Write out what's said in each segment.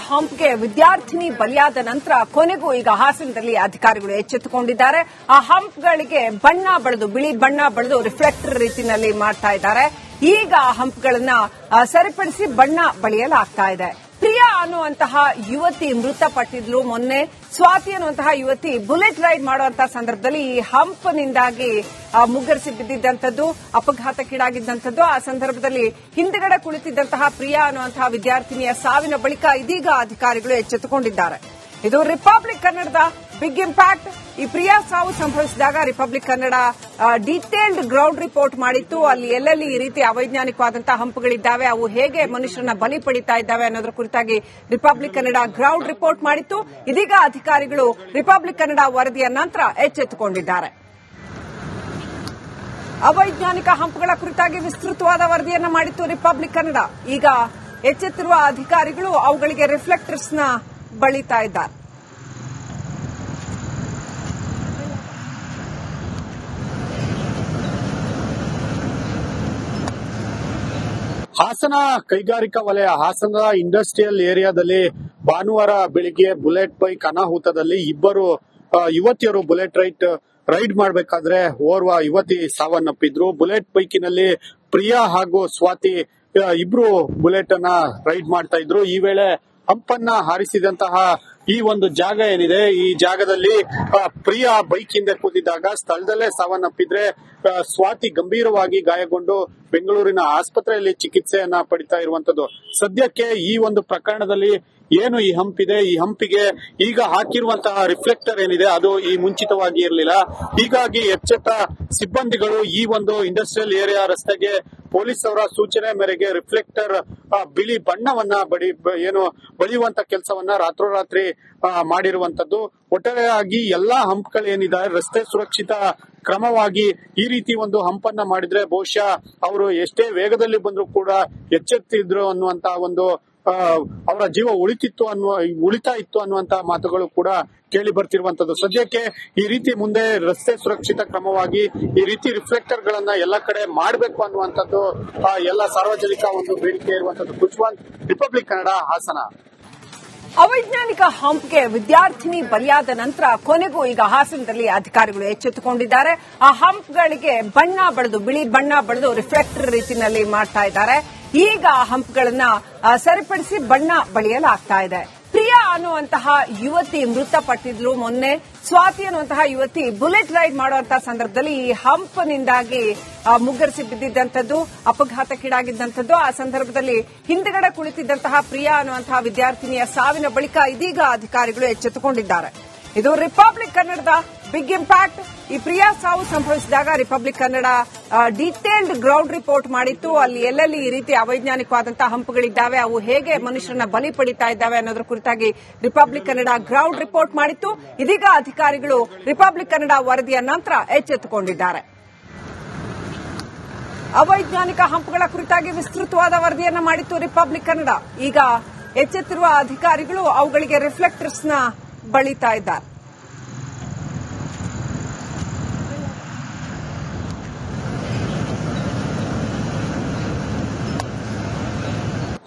ಹಂಪ್ಗೆ ವಿದ್ಯಾರ್ಥಿನಿ ಬಲಿಯಾದ ನಂತರ ಕೊನೆಗೂ ಈಗ ಹಾಸನದಲ್ಲಿ ಅಧಿಕಾರಿಗಳು ಎಚ್ಚೆತ್ತುಕೊಂಡಿದ್ದಾರೆ. ಆ ಹಂಪ್ಗಳಿಗೆ ಬಣ್ಣ ಬಳಿದು, ಬಿಳಿ ಬಣ್ಣ ಬಳಿದು ರಿಫ್ಲೆಕ್ಟರ್ ರೀತಿಯಲ್ಲಿ ಮಾಡ್ತಾ ಇದ್ದಾರೆ. ಈಗ ಆ ಹಂಪ್ಗಳನ್ನ ಸರಿಪಡಿಸಿ ಬಣ್ಣ ಬಳಿಯಲಾಗ್ತಾ ಇದೆ. ಪ್ರಿಯಾ ಅನ್ನುವಂತಹ ಯುವತಿ ಮೃತಪಟ್ಟಿದ್ಲು. ಮೊನ್ನೆ ಸ್ವಾತಿ ಅನ್ನುವಂತಹ ಯುವತಿ ಬುಲೆಟ್ ರೈಡ್ ಮಾಡುವಂತಹ ಸಂದರ್ಭದಲ್ಲಿ ಈ ಹಂಪ್ನಿಂದಾಗಿ ಮುಗ್ಗರಿಸಿ ಬಿದ್ದಿದ್ದಂಥದ್ದು, ಅಪಘಾತಕ್ಕೀಡಾಗಿದ್ದಂಥದ್ದು. ಆ ಸಂದರ್ಭದಲ್ಲಿ ಹಿಂದುಗಡೆ ಕುಳಿತಿದ್ದಂತಹ ಪ್ರಿಯಾ ಅನ್ನುವಂತಹ ವಿದ್ಯಾರ್ಥಿನಿಯ ಸಾವಿನ ಬಳಿಕ ಇದೀಗ ಅಧಿಕಾರಿಗಳು ಎಚ್ಚೆತ್ತುಕೊಂಡಿದ್ದಾರೆ. ಇದು ರಿಪಬ್ಲಿಕ್ ಕನ್ನಡದ ಬಿಗ್ ಇಂಪ್ಯಾಕ್ಟ್. ಈ ಪ್ರಿಯಾ ಸಾವು ಸಂಭವಿಸಿದಾಗ republic Kannada detailed ground report ಮಾಡಿತ್ತು. ಅಲ್ಲಿ ಎಲ್ಲೆಲ್ಲಿ ಈ ರೀತಿ ಅವೈಜ್ಞಾನಿಕವಾದಂತಹ ಹಂಪುಗಳಿದ್ದಾವೆ, ಅವು ಹೇಗೆ ಮನುಷ್ಯರನ್ನ ಬಲಿ ಪಡಿತಾ ಇದ್ದಾವೆ ಅನ್ನೋದ್ರ ಕುರಿತಾಗಿ ರಿಪಬ್ಲಿಕ್ ಕನ್ನಡ ಗ್ರೌಂಡ್ ರಿಪೋರ್ಟ್ ಮಾಡಿತ್ತು. ಇದೀಗ ಅಧಿಕಾರಿಗಳು ರಿಪಬ್ಲಿಕ್ ಕನ್ನಡ ವರದಿಯ ನಂತರ ಎಚ್ಚೆತ್ತುಕೊಂಡಿದ್ದಾರೆ. ಅವೈಜ್ಞಾನಿಕ ಹಂಪುಗಳ ಕುರಿತಾಗಿ ವಿಸ್ತೃತವಾದ ವರದಿಯನ್ನ ಮಾಡಿತ್ತು ರಿಪಬ್ಲಿಕ್ ಕನ್ನಡ. ಈಗ ಎಚ್ಚೆತ್ತಿರುವ ಅಧಿಕಾರಿಗಳು ಅವುಗಳಿಗೆ ರಿಫ್ಲೆಕ್ಟರ್ಸ್ ನ ಬಳಿತಾ ಇದ್ದಾರೆ. ಹಾಸನ ಕೈಗಾರಿಕಾ ವಲಯ, ಹಾಸನದ ಇಂಡಸ್ಟ್ರಿಯಲ್ ಏರಿಯಾದಲ್ಲಿ ಭಾನುವಾರ ಬೆಳಿಗ್ಗೆ ಬುಲೆಟ್ ಬೈಕ್ ಅನಾಹುತದಲ್ಲಿ ಇಬ್ಬರು ಯುವತಿಯರು ಬುಲೆಟ್ ರೈಡ್ ಮಾಡಬೇಕಾದ್ರೆ ಓರ್ವ ಯುವತಿ ಸಾವನ್ನಪ್ಪಿದ್ರು. ಬುಲೆಟ್ ಬೈಕಿನಲ್ಲಿ ಪ್ರಿಯಾ ಹಾಗೂ ಸ್ವಾತಿ ಇಬ್ರು ಬುಲೆಟ್ ಅನ್ನ ರೈಡ್ ಮಾಡ್ತಾ ಇದ್ರು. ಈ ವೇಳೆ ಹಂಪನ್ನ ಹಾರಿಸಿದಂತಹ ಈ ಒಂದು ಜಾಗ ಏನಿದೆ, ಈ ಜಾಗದಲ್ಲಿ ಪ್ರಿಯಾ ಬೈಕ್ ಹಿಂದೆ ಕೂತಿದ್ದಾಗ ಸ್ಥಳದಲ್ಲೇ ಸಾವನ್ನಪ್ಪಿದ್ರೆ ಸ್ವಾತಿ ಗಂಭೀರವಾಗಿ ಗಾಯಗೊಂಡು ಬೆಂಗಳೂರಿನ ಆಸ್ಪತ್ರೆಯಲ್ಲಿ ಚಿಕಿತ್ಸೆಯನ್ನ ಪಡಿತಾ ಇರುವಂತದ್ದು. ಸದ್ಯಕ್ಕೆ ಈ ಒಂದು ಪ್ರಕರಣದಲ್ಲಿ ಏನು ಈ ಹಂಪಿದೆ, ಈ ಹಂಪಿಗೆ ಈಗ ಹಾಕಿರುವಂತಹ ರಿಫ್ಲೆಕ್ಟರ್ ಏನಿದೆ ಅದು ಈ ಮುಂಚಿತವಾಗಿ ಇರಲಿಲ್ಲ. ಹೀಗಾಗಿ ಎಚ್ಚೆತ್ತ ಸಿಬ್ಬಂದಿಗಳು ಈ ಒಂದು ಇಂಡಸ್ಟ್ರಿಯಲ್ ಏರಿಯಾ ರಸ್ತೆಗೆ ಪೊಲೀಸ್ ಅವರ ಸೂಚನೆ ಮೇರೆಗೆ ರಿಫ್ಲೆಕ್ಟರ್ ಬಿಳಿ ಬಣ್ಣವನ್ನ ಬಳಿಯುವಂತ ಕೆಲಸವನ್ನ ರಾತ್ರೋರಾತ್ರಿ ಮಾಡಿರುವಂತದ್ದು. ಒಟ್ಟಾರೆಯಾಗಿ ಎಲ್ಲಾ ಹಂಪ್ಗಳೇನಿದೆ ರಸ್ತೆ ಸುರಕ್ಷಿತ ಕ್ರಮವಾಗಿ ಈ ರೀತಿ ಒಂದು ಹಂಪನ್ನ ಮಾಡಿದ್ರೆ ಬಹುಶಃ ಅವರು ಎಷ್ಟೇ ವೇಗದಲ್ಲಿ ಬಂದ್ರು ಕೂಡ ಎಚ್ಚೆತ್ತಿದ್ರು ಅನ್ನುವಂತ ಒಂದು ಅವರ ಜೀವ ಉಳಿತಾ ಇತ್ತು ಅನ್ನುವಂತಹ ಮಾತುಗಳು ಕೂಡ ಕೇಳಿ ಬರ್ತಿರುವಂತದ್ದು. ಸದ್ಯಕ್ಕೆ ಈ ರೀತಿ ಮುಂದೆ ರಸ್ತೆ ಸುರಕ್ಷಿತ ಕ್ರಮವಾಗಿ ಈ ರೀತಿ ರಿಫ್ಲೆಕ್ಟರ್ ಗಳನ್ನ ಎಲ್ಲ ಕಡೆ ಮಾಡಬೇಕು ಅನ್ನುವಂಥದ್ದು ಎಲ್ಲ ಸಾರ್ವಜನಿಕ ಒಂದು ಬೇಡಿಕೆ ಇರುವಂತದ್ದು. ಕುಜ್ವಾನ್, ರಿಪಬ್ಲಿಕ್ ಕನ್ನಡ, ಹಾಸನ. ಅವೈಜ್ಞಾನಿಕ ಹಂಪ್ಗೆ ವಿದ್ಯಾರ್ಥಿನಿ ಬಲಿಯಾದ ನಂತರ ಕೊನೆಗೂ ಈಗ ಹಾಸನದಲ್ಲಿ ಅಧಿಕಾರಿಗಳು ಎಚ್ಚೆತ್ತುಕೊಂಡಿದ್ದಾರೆ. ಆ ಹಂಪ್ಗಳಿಗೆ ಬಣ್ಣ ಬಳಿದು, ಬಿಳಿ ಬಣ್ಣ ಬಳಿದು ರಿಫ್ಲೆಕ್ಟರ್ ರೀತಿಯಲ್ಲಿ ಮಾಡ್ತಾ ಇದ್ದಾರೆ. ಈಗ ಆ ಹಂಪ್ಗಳನ್ನ ಸರಿಪಡಿಸಿ ಬಣ್ಣ ಬಳಿಯಲಾಗ್ತಾ ಇದೆ. ಪ್ರಿಯಾ ಅನ್ನುವಂತಹ ಯುವತಿ ಮೃತಪಟ್ಟಿದ್ಲು. ಮೊನ್ನೆ ಸ್ವಾತಿ ಅನ್ನುವಂತಹ ಯುವತಿ ಬುಲೆಟ್ ರೈಡ್ ಮಾಡುವಂತಹ ಸಂದರ್ಭದಲ್ಲಿ ಈ ಹಂಪ್ನಿಂದಾಗಿ ಮುಗ್ಗರಿಸಿ ಬಿದ್ದಿದ್ದಂಥದ್ದು, ಅಪಘಾತಕ್ಕೀಡಾಗಿದ್ದಂಥದ್ದು. ಆ ಸಂದರ್ಭದಲ್ಲಿ ಹಿಂದುಗಡೆ ಕುಳಿತಿದ್ದಂತಹ ಪ್ರಿಯಾ ಅನ್ನುವಂತಹ ವಿದ್ಯಾರ್ಥಿನಿಯ ಸಾವಿನ ಬಳಿಕ ಇದೀಗ ಅಧಿಕಾರಿಗಳು ಎಚ್ಚೆತ್ತುಕೊಂಡಿದ್ದಾರೆ. ಇದು ರಿಪಬ್ಲಿಕ್ ಕನ್ನಡದ ಬಿಗ್ ಇಂಪ್ಯಾಕ್ಟ್. ಈ ಪ್ರಿಯಾ ಸಾವು ಸಂಭವಿಸಿದಾಗ republic Kannada detailed ground report ಮಾಡಿತ್ತು. ಅಲ್ಲಿ ಎಲ್ಲೆಲ್ಲಿ ಈ ರೀತಿ ಅವೈಜ್ಞಾನಿಕವಾದಂತಹ ಹಂಪುಗಳಿದ್ದಾವೆ, ಅವು ಹೇಗೆ ಮನುಷ್ಯರನ್ನ ಬಲಿ ಪಡಿತಾ ಇದ್ದಾವೆ ಅನ್ನೋದ್ರ ಕುರಿತಾಗಿ ರಿಪಬ್ಲಿಕ್ ಕನ್ನಡ ಗ್ರೌಂಡ್ ರಿಪೋರ್ಟ್ ಮಾಡಿತ್ತು. ಇದೀಗ ಅಧಿಕಾರಿಗಳು ರಿಪಬ್ಲಿಕ್ ಕನ್ನಡ ವರದಿಯ ನಂತರ ಎಚ್ಚೆತ್ತುಕೊಂಡಿದ್ದಾರೆ. ಅವೈಜ್ಞಾನಿಕ ಹಂಪುಗಳ ಕುರಿತಾಗಿ ವಿಸ್ತೃತವಾದ ವರದಿಯನ್ನ ಮಾಡಿತ್ತು ರಿಪಬ್ಲಿಕ್ ಕನ್ನಡ. ಈಗ ಎಚ್ಚೆತ್ತಿರುವ ಅಧಿಕಾರಿಗಳು ಅವುಗಳಿಗೆ ರಿಫ್ಲೆಕ್ಟರ್ಸ್ ನ ಬಳಿತಾ ಇದ್ದಾರೆ.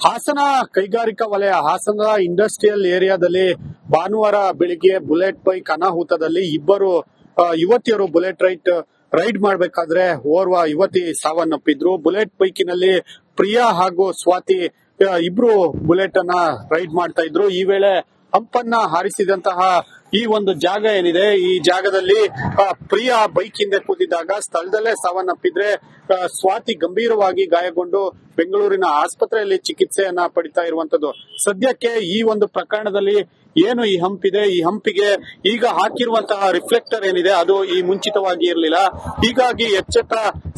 ಹಾಸನ ಕೈಗಾರಿಕಾ ವಲಯ, ಹಾಸನದ ಇಂಡಸ್ಟ್ರಿಯಲ್ ಏರಿಯಾದಲ್ಲಿ ಭಾನುವಾರ ಬೆಳಿಗ್ಗೆ ಬುಲೆಟ್ ಬೈಕ್ ಅನಾಹುತದಲ್ಲಿ ಇಬ್ಬರು ಯುವತಿಯರು ಬುಲೆಟ್ ರೈಡ್ ಮಾಡಬೇಕಾದ್ರೆ ಓರ್ವ ಯುವತಿ ಸಾವನ್ನಪ್ಪಿದ್ರು. ಬುಲೆಟ್ ಬೈಕಿನಲ್ಲಿ ಪ್ರಿಯಾ ಹಾಗೂ ಸ್ವಾತಿ ಇಬ್ರು ಬುಲೆಟ್ ಅನ್ನ ರೈಡ್ ಮಾಡ್ತಾ ಇದ್ರು. ಈ ವೇಳೆ ಹಂಪನ್ನ ಹಾರಿಸಿದಂತಹ ಈ ಒಂದು ಜಾಗ ಏನಿದೆ, ಈ ಜಾಗದಲ್ಲಿ ಪ್ರಿಯಾ ಬೈಕ್ ಹಿಂದೆ ಕೂತಿದ್ದಾಗ ಸ್ಥಳದಲ್ಲೇ ಸಾವನ್ನಪ್ಪಿದ್ರೆ ಸ್ವಾತಿ ಗಂಭೀರವಾಗಿ ಗಾಯಗೊಂಡು ಬೆಂಗಳೂರಿನ ಆಸ್ಪತ್ರೆಯಲ್ಲಿ ಚಿಕಿತ್ಸೆಯನ್ನ ಪಡಿತಾ ಇರುವಂತದ್ದು. ಸದ್ಯಕ್ಕೆ ಈ ಒಂದು ಪ್ರಕರಣದಲ್ಲಿ ಏನು ಈ ಹಂಪಿದೆ, ಈ ಹಂಪಿಗೆ ಈಗ ಹಾಕಿರುವಂತಹ ರಿಫ್ಲೆಕ್ಟರ್ ಏನಿದೆ ಅದು ಈ ಮುಂಚಿತವಾಗಿ ಇರಲಿಲ್ಲ. ಹೀಗಾಗಿ ಎಚ್ಚೆತ್ತ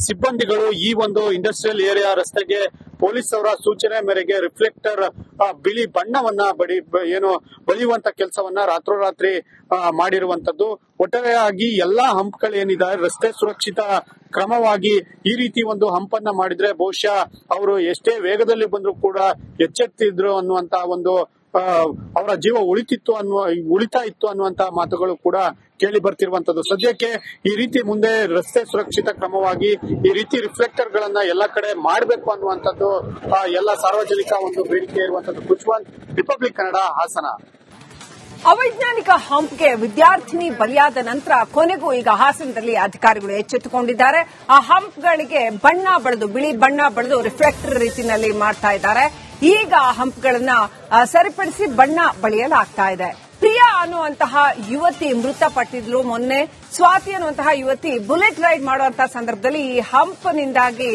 ಸಿಬ್ಬಂದಿಗಳು ಈ ಒಂದು ಇಂಡಸ್ಟ್ರಿಯಲ್ ಏರಿಯಾ ರಸ್ತೆಗೆ ಪೊಲೀಸ್ ಅವರ ಸೂಚನೆ ಮೇರೆಗೆ ರಿಫ್ಲೆಕ್ಟರ್ ಬಿಳಿ ಬಣ್ಣವನ್ನ ಬಳಿಯುವಂತ ಕೆಲಸವನ್ನ ರಾತ್ರೋರಾತ್ರಿ ಮಾಡಿರುವಂತದ್ದು. ಒಟ್ಟಾರೆಯಾಗಿ ಎಲ್ಲಾ ಹಂಪ್ಗಳೇನಿದೆ ರಸ್ತೆ ಸುರಕ್ಷಿತ ಕ್ರಮವಾಗಿ ಈ ರೀತಿ ಒಂದು ಹಂಪನ್ನ ಮಾಡಿದ್ರೆ ಬಹುಶಃ ಅವರು ಎಷ್ಟೇ ವೇಗದಲ್ಲಿ ಬಂದ್ರು ಕೂಡ ಎಚ್ಚೆತ್ತಿದ್ರು ಅನ್ನುವಂತ ಒಂದು ಅವರ ಜೀವ ಉಳಿತಾ ಇತ್ತು ಅನ್ನುವಂತ ಮಾತುಗಳು ಕೂಡ ಕೇಳಿ ಬರ್ತಿರುವಂತದ್ದು. ಸದ್ಯಕ್ಕೆ ಈ ರೀತಿ ಮುಂದೆ ರಸ್ತೆ ಸುರಕ್ಷಿತ ಕ್ರಮವಾಗಿ ಈ ರೀತಿ ರಿಫ್ಲೆಕ್ಟರ್ ಗಳನ್ನ ಎಲ್ಲ ಕಡೆ ಮಾಡಬೇಕು ಅನ್ನುವಂಥದ್ದು ಎಲ್ಲ ಸಾರ್ವಜನಿಕ ಒಂದು ಬೇಡಿಕೆ ಇರುವಂತದ್ದು. ಕುಚ್ವಂತ್, ರಿಪಬ್ಲಿಕ್ ಕನ್ನಡ, ಹಾಸನ. ಅವೈಜ್ಞಾನಿಕ ಹಂಪ್ಗೆ ವಿದ್ಯಾರ್ಥಿನಿ ಬಲಿಯಾದ ನಂತರ ಕೊನೆಗೂ ಈಗ ಹಾಸನದಲ್ಲಿ ಅಧಿಕಾರಿಗಳು ಎಚ್ಚೆತ್ತುಕೊಂಡಿದ್ದಾರೆ. ಆ ಹಂಪ್ಗಳಿಗೆ ಬಣ್ಣ ಬಳಿದು, ಬಿಳಿ ಬಣ್ಣ ಬಳಿದು ರಿಫ್ಲೆಕ್ಟರ್ ರೀತಿಯಲ್ಲಿ ಮಾಡ್ತಾ ಇದ್ದಾರೆ. ಈಗ ಆ ಹಂಪ್ಗಳನ್ನ ಸರಿಪಡಿಸಿ ಬಣ್ಣ ಬಳಿಯಲಾಗ್ತಾ ಇದೆ. ಪ್ರಿಯಾ ಅನ್ನುವಂತಹ ಯುವತಿ ಮೃತಪಟ್ಟಿದ್ಲು ಮೊನ್ನೆ. ಸ್ವಾತಿ ಅನ್ನುವಂತಹ ಯುವತಿ ಬುಲೆಟ್ ರೈಡ್ ಮಾಡುವಂತಹ ಸಂದರ್ಭದಲ್ಲಿ ಈ ಹಂಪ್ನಿಂದಾಗಿ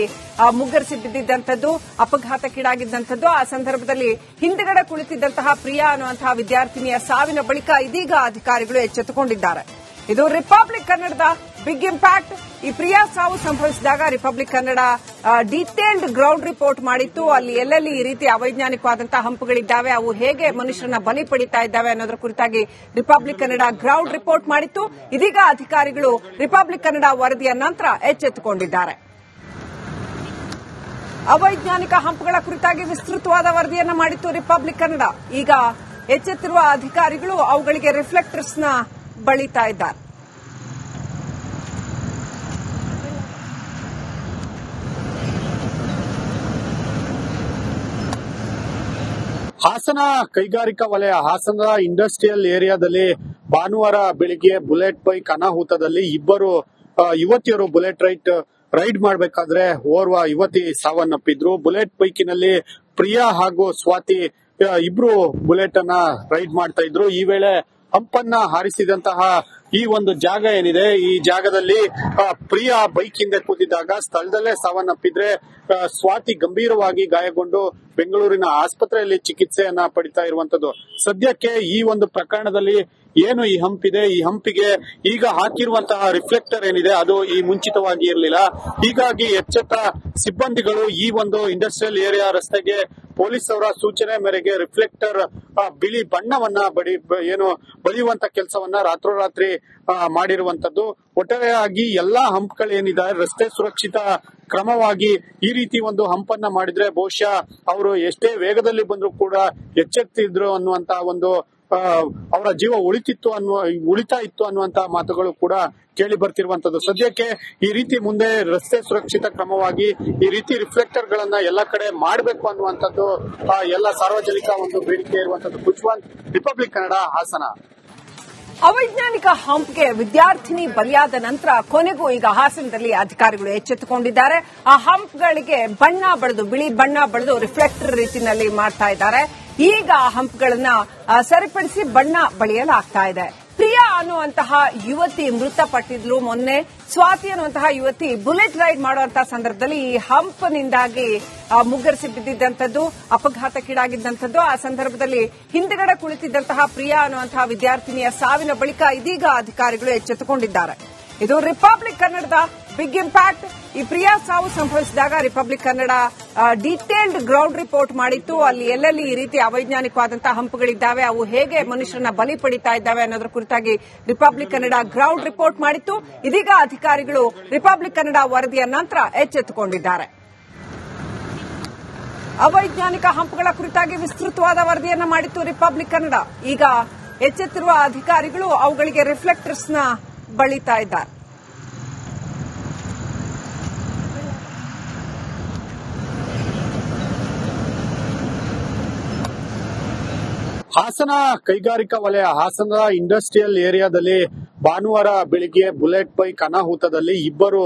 ಮುಗ್ಗರಿಸಿ ಬಿದ್ದಿದ್ದಂಥದ್ದು, ಅಪಘಾತಕ್ಕೀಡಾಗಿದ್ದಂಥದ್ದು. ಆ ಸಂದರ್ಭದಲ್ಲಿ ಹಿಂದುಗಡೆ ಕುಳಿತಿದ್ದಂತಹ ಪ್ರಿಯಾ ಅನ್ನುವಂತಹ ವಿದ್ಯಾರ್ಥಿನಿಯ ಸಾವಿನ ಬಳಿಕ ಇದೀಗ ಅಧಿಕಾರಿಗಳು ಎಚ್ಚೆತ್ತುಕೊಂಡಿದ್ದಾರೆ. ಇದು ರಿಪಬ್ಲಿಕ್ ಕನ್ನಡದ ಬಿಗ್ ಇಂಪ್ಯಾಕ್ಟ್. ಈ ಪ್ರಿಯಾ ಸಾವು ಸಂಭವಿಸಿದಾಗ republic Kannada detailed ground report ಮಾಡಿತ್ತು. ಅಲ್ಲಿ ಎಲ್ಲೆಲ್ಲಿ ಈ ರೀತಿ ಅವೈಜ್ಞಾನಿಕವಾದಂತಹ ಹಂಪುಗಳಿದ್ದಾವೆ, ಅವು ಹೇಗೆ ಮನುಷ್ಯರನ್ನ ಬಲಿ ಪಡಿತಾ ಇದ್ದಾವೆ ಅನ್ನೋದರ ಕುರಿತಾಗಿ ರಿಪಬ್ಲಿಕ್ ಕನ್ನಡ ಗ್ರೌಂಡ್ ರಿಪೋರ್ಟ್ ಮಾಡಿತ್ತು. ಇದೀಗ ಅಧಿಕಾರಿಗಳು ರಿಪಬ್ಲಿಕ್ ಕನ್ನಡ ವರದಿಯ ನಂತರ ಎಚ್ಚೆತ್ತುಕೊಂಡಿದ್ದಾರೆ. ಅವೈಜ್ಞಾನಿಕ ಹಂಪುಗಳ ಕುರಿತಾಗಿ ವಿಸ್ತೃತವಾದ ವರದಿಯನ್ನ ಮಾಡಿತ್ತು ರಿಪಬ್ಲಿಕ್ ಕನ್ನಡ. ಈಗ ಎಚ್ಚೆತ್ತಿರುವ ಅಧಿಕಾರಿಗಳು ಅವುಗಳಿಗೆ ರಿಫ್ಲೆಕ್ಟರ್ಸ್ ನ ಬಳಿತಾ ಇದ್ದಾರೆ. ಹಾಸನ ಕೈಗಾರಿಕಾ ವಲಯ, ಹಾಸನದ ಇಂಡಸ್ಟ್ರಿಯಲ್ ಏರಿಯಾದಲ್ಲಿ ಭಾನುವಾರ ಬೆಳಿಗ್ಗೆ ಬುಲೆಟ್ ಬೈಕ್ ಅನಾಹುತದಲ್ಲಿ ಇಬ್ಬರು ಯುವತಿಯರು ಬುಲೆಟ್ ರೈಡ್ ಮಾಡಬೇಕಾದ್ರೆ ಓರ್ವ ಯುವತಿ ಸಾವನ್ನಪ್ಪಿದ್ರು. ಬುಲೆಟ್ ಬೈಕಿನಲ್ಲಿ ಪ್ರಿಯಾ ಹಾಗೂ ಸ್ವಾತಿ ಇಬ್ರು ಬುಲೆಟ್ ಅನ್ನ ರೈಡ್ ಮಾಡ್ತಾ ಇದ್ರು. ಈ ವೇಳೆ ಹಂಪನ್ನ ಹಾರಿಸಿದಂತಹ ಈ ಒಂದು ಜಾಗ ಏನಿದೆ, ಈ ಜಾಗದಲ್ಲಿ ಪ್ರಿಯಾ ಬೈಕ್ ಹಿಂದೆ ಕೂತಿದ್ದಾಗ ಸ್ಥಳದಲ್ಲೇ ಸಾವನ್ನಪ್ಪಿದ್ರೆ ಸ್ವಾತಿ ಗಂಭೀರವಾಗಿ ಗಾಯಗೊಂಡು ಬೆಂಗಳೂರಿನ ಆಸ್ಪತ್ರೆಯಲ್ಲಿ ಚಿಕಿತ್ಸೆಯನ್ನ ಪಡಿತಾ ಇರುವಂತದ್ದು. ಸದ್ಯಕ್ಕೆ ಈ ಒಂದು ಪ್ರಕರಣದಲ್ಲಿ ಏನು ಈ ಹಂಪಿದೆ, ಈ ಹಂಪಿಗೆ ಈಗ ಹಾಕಿರುವಂತಹ ರಿಫ್ಲೆಕ್ಟರ್ ಏನಿದೆ ಅದು ಈ ಮುಂಚಿತವಾಗಿ ಇರಲಿಲ್ಲ. ಹೀಗಾಗಿ ಎಚ್ಚೆತ್ತ ಸಿಬ್ಬಂದಿಗಳು ಈ ಒಂದು ಇಂಡಸ್ಟ್ರಿಯಲ್ ಏರಿಯಾ ರಸ್ತೆಗೆ ಪೊಲೀಸ್ ಅವರ ಸೂಚನೆ ಮೇರೆಗೆ ರಿಫ್ಲೆಕ್ಟರ್ ಬಿಳಿ ಬಣ್ಣವನ್ನ ಬಳಿಯುವಂತ ಕೆಲಸವನ್ನ ರಾತ್ರೋರಾತ್ರಿ ಮಾಡಿರುವಂತದ್ದು. ಒಟ್ಟಾರೆಯಾಗಿ ಎಲ್ಲಾ ಹಂಪ್ಗಳೇನಿದೆ ರಸ್ತೆ ಸುರಕ್ಷಿತ ಕ್ರಮವಾಗಿ ಈ ರೀತಿ ಒಂದು ಹಂಪನ್ನ ಮಾಡಿದ್ರೆ ಬಹುಶಃ ಅವರು ಎಷ್ಟೇ ವೇಗದಲ್ಲಿ ಬಂದ್ರು ಕೂಡ ಎಚ್ಚೆತ್ತಿದ್ರು ಅನ್ನುವಂತ ಒಂದು ಅವರ ಜೀವ ಉಳಿತಾ ಇತ್ತು ಅನ್ನುವಂತ ಮಾತುಗಳು ಕೂಡ ಕೇಳಿ ಬರ್ತಿರುವಂತದ್ದು. ಸದ್ಯಕ್ಕೆ ಈ ರೀತಿ ಮುಂದೆ ರಸ್ತೆ ಸುರಕ್ಷಿತ ಕ್ರಮವಾಗಿ ಈ ರೀತಿ ರಿಫ್ಲೆಕ್ಟರ್ ಗಳನ್ನ ಎಲ್ಲ ಕಡೆ ಮಾಡಬೇಕು ಅನ್ನುವಂಥದ್ದು ಎಲ್ಲ ಸಾರ್ವಜನಿಕ ಒಂದು ಬೇಡಿಕೆ ಇರುವಂತದ್ದು. ಕುಚ್ವಂತ್, ರಿಪಬ್ಲಿಕ್ ಕನ್ನಡ, ಹಾಸನ. ಅವೈಜ್ಞಾನಿಕ ಹಂಪ್ಗೆ ವಿದ್ಯಾರ್ಥಿನಿ ಬಲಿಯಾದ ನಂತರ ಕೊನೆಗೂ ಈಗ ಹಾಸನದಲ್ಲಿ ಅಧಿಕಾರಿಗಳು ಎಚ್ಚೆತ್ತುಕೊಂಡಿದ್ದಾರೆ. ಆ ಹಂಪ್ಗಳಿಗೆ ಬಣ್ಣ ಬಳಿದು, ಬಿಳಿ ಬಣ್ಣ ಬಳಿದು ರಿಫ್ಲೆಕ್ಟರ್ ರೀತಿಯಲ್ಲಿ ಮಾಡ್ತಾ ಇದ್ದಾರೆ. ಈಗ ಆ ಹಂಪ್ಗಳನ್ನ ಸರಿಪಡಿಸಿ ಬಣ್ಣ ಬಳಿಯಲಾಗ್ತಾ ಇದೆ. ಪ್ರಿಯಾ ಅನ್ನುವಂತಹ ಯುವತಿ ಮೃತಪಟ್ಟಿದ್ಲು ಮೊನ್ನೆ. ಸ್ವಾತಿ ಅನ್ನುವಂತಹ ಯುವತಿ ಬುಲೆಟ್ ರೈಡ್ ಮಾಡುವಂತಹ ಸಂದರ್ಭದಲ್ಲಿ ಈ ಹಂಪ್ನಿಂದಾಗಿ ಮುಗ್ಗರಿಸಿ ಬಿದ್ದಿದ್ದಂಥದ್ದು, ಅಪಘಾತಕ್ಕೀಡಾಗಿದ್ದಂಥದ್ದು. ಆ ಸಂದರ್ಭದಲ್ಲಿ ಹಿಂದುಗಡೆ ಕುಳಿತಿದ್ದಂತಹ ಪ್ರಿಯಾ ಅನ್ನುವಂತಹ ವಿದ್ಯಾರ್ಥಿನಿಯ ಸಾವಿನ ಬಳಿಕ ಇದೀಗ ಅಧಿಕಾರಿಗಳು ಎಚ್ಚೆತ್ತುಕೊಂಡಿದ್ದಾರೆ. ಇದು ರಿಪಬ್ಲಿಕ್ ಕನ್ನಡದ ಬಿಗ್ ಇಂಪ್ಯಾಕ್ಟ್. ಈ ಪ್ರಿಯಾ ಸಾವು ಸಂಭವಿಸಿದಾಗ republic Kannada detailed ground report ಮಾಡಿತ್ತು. ಅಲ್ಲಿ ಎಲ್ಲೆಲ್ಲಿ ಈ ರೀತಿ ಅವೈಜ್ಞಾನಿಕವಾದಂತಹ ಹಂಪುಗಳಿದ್ದಾವೆ, ಅವು ಹೇಗೆ ಮನುಷ್ಯರನ್ನ ಬಲಿ ಪಡಿತಾ ಇದ್ದಾವೆ ಅನ್ನೋದರ ಕುರಿತಾಗಿ ರಿಪಬ್ಲಿಕ್ ಕನ್ನಡ ಗ್ರೌಂಡ್ ರಿಪೋರ್ಟ್ ಮಾಡಿತ್ತು. ಇದೀಗ ಅಧಿಕಾರಿಗಳು ರಿಪಬ್ಲಿಕ್ ಕನ್ನಡ ವರದಿಯ ನಂತರ ಎಚ್ಚೆತ್ತುಕೊಂಡಿದ್ದಾರೆ. ಅವೈಜ್ಞಾನಿಕ ಹಂಪುಗಳ ಕುರಿತಾಗಿ ವಿಸ್ತೃತವಾದ ವರದಿಯನ್ನ ಮಾಡಿತ್ತು ರಿಪಬ್ಲಿಕ್ ಕನ್ನಡ. ಈಗ ಎಚ್ಚೆತ್ತಿರುವ ಅಧಿಕಾರಿಗಳು ಅವುಗಳಿಗೆ ರಿಫ್ಲೆಕ್ಟರ್ಸ್ ನ ಬಳಿತಾ ಇದ್ದಾರೆ. ಹಾಸನ ಕೈಗಾರಿಕಾ ವಲಯ, ಹಾಸನದ ಇಂಡಸ್ಟ್ರಿಯಲ್ ಏರಿಯಾದಲ್ಲಿ ಭಾನುವಾರ ಬೆಳಿಗ್ಗೆ ಬುಲೆಟ್ ಬೈಕ್ ಅನಾಹುತದಲ್ಲಿ ಇಬ್ಬರು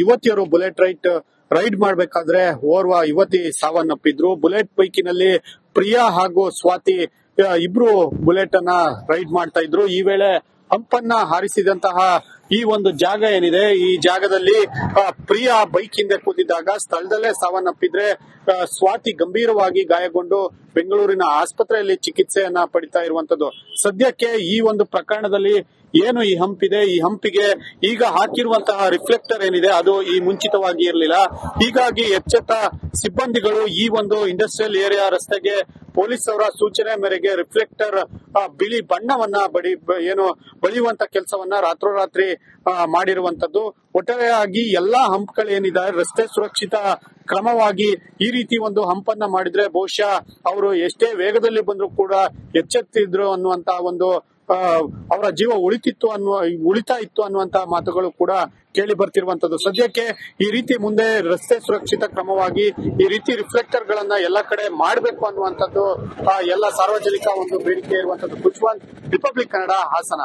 ಯುವತಿಯರು ಬುಲೆಟ್ ರೈಡ್ ಮಾಡಬೇಕಾದ್ರೆ ಓರ್ವ ಯುವತಿ ಸಾವನ್ನಪ್ಪಿದ್ರು. ಬುಲೆಟ್ ಬೈಕಿನಲ್ಲಿ ಪ್ರಿಯಾ ಹಾಗೂ ಸ್ವಾತಿ ಇಬ್ರು ಬುಲೆಟ್ ಅನ್ನ ರೈಡ್ ಮಾಡ್ತಾ ಇದ್ರು. ಈ ವೇಳೆ ಹಂಪನ್ನ ಹಾರಿಸಿದಂತಹ ಈ ಒಂದು ಜಾಗ ಏನಿದೆ, ಈ ಜಾಗದಲ್ಲಿ ಪ್ರಿಯಾ ಬೈಕ್ ಹಿಂದೆ ಕೂತಿದ್ದಾಗ ಸ್ಥಳದಲ್ಲೇ ಸಾವನ್ನಪ್ಪಿದ್ರೆ ಸ್ವಾತಿ ಗಂಭೀರವಾಗಿ ಗಾಯಗೊಂಡು ಬೆಂಗಳೂರಿನ ಆಸ್ಪತ್ರೆಯಲ್ಲಿ ಚಿಕಿತ್ಸೆಯನ್ನ ಪಡಿತಾ ಇರುವಂತದ್ದು. ಸದ್ಯಕ್ಕೆ ಈ ಒಂದು ಪ್ರಕರಣದಲ್ಲಿ ಏನು ಈ ಹಂಪಿದೆ, ಈ ಹಂಪಿಗೆ ಈಗ ಹಾಕಿರುವಂತಹ ರಿಫ್ಲೆಕ್ಟರ್ ಏನಿದೆ ಅದು ಈ ಮುಂಚಿತವಾಗಿ ಇರಲಿಲ್ಲ. ಹೀಗಾಗಿ ಎಚ್ಚೆತ್ತ ಸಿಬ್ಬಂದಿಗಳು ಈ ಒಂದು ಇಂಡಸ್ಟ್ರಿಯಲ್ ಏರಿಯಾ ರಸ್ತೆಗೆ ಪೊಲೀಸ್ ಅವರ ಸೂಚನೆ ಮೇರೆಗೆ ರಿಫ್ಲೆಕ್ಟರ್ ಬಿಳಿ ಬಣ್ಣವನ್ನ ಬಳಿಯುವಂತ ಕೆಲಸವನ್ನ ರಾತ್ರೋರಾತ್ರಿ ಮಾಡಿರುವಂತದ್ದು. ಒಟ್ಟಾರೆಯಾಗಿ ಎಲ್ಲಾ ಹಂಪ್ಗಳೇನಿದೆ ರಸ್ತೆ ಸುರಕ್ಷಿತ ಕ್ರಮವಾಗಿ ಈ ರೀತಿ ಒಂದು ಹಂಪನ್ನ ಮಾಡಿದ್ರೆ ಬಹುಶಃ ಅವರು ಎಷ್ಟೇ ವೇಗದಲ್ಲಿ ಬಂದ್ರು ಕೂಡ ಎಚ್ಚೆತ್ತಿದ್ರು ಅನ್ನುವಂತ ಒಂದು ಅವರ ಜೀವ ಉಳಿತಾ ಇತ್ತು ಅನ್ನುವಂತ ಮಾತುಗಳು ಕೂಡ ಕೇಳಿ ಬರ್ತಿರುವಂತದ್ದು. ಸದ್ಯಕ್ಕೆ ಈ ರೀತಿ ಮುಂದೆ ರಸ್ತೆ ಸುರಕ್ಷಿತ ಕ್ರಮವಾಗಿ ಈ ರೀತಿ ರಿಫ್ಲೆಕ್ಟರ್ ಗಳನ್ನ ಎಲ್ಲ ಕಡೆ ಮಾಡಬೇಕು ಅನ್ನುವಂಥದ್ದು ಎಲ್ಲ ಸಾರ್ವಜನಿಕ ಒಂದು ಬೇಡಿಕೆ ಇರುವಂತದ್ದು. ಕುಜ್ವಾಲ್, ರಿಪಬ್ಲಿಕ್ ಕನ್ನಡ, ಹಾಸನ.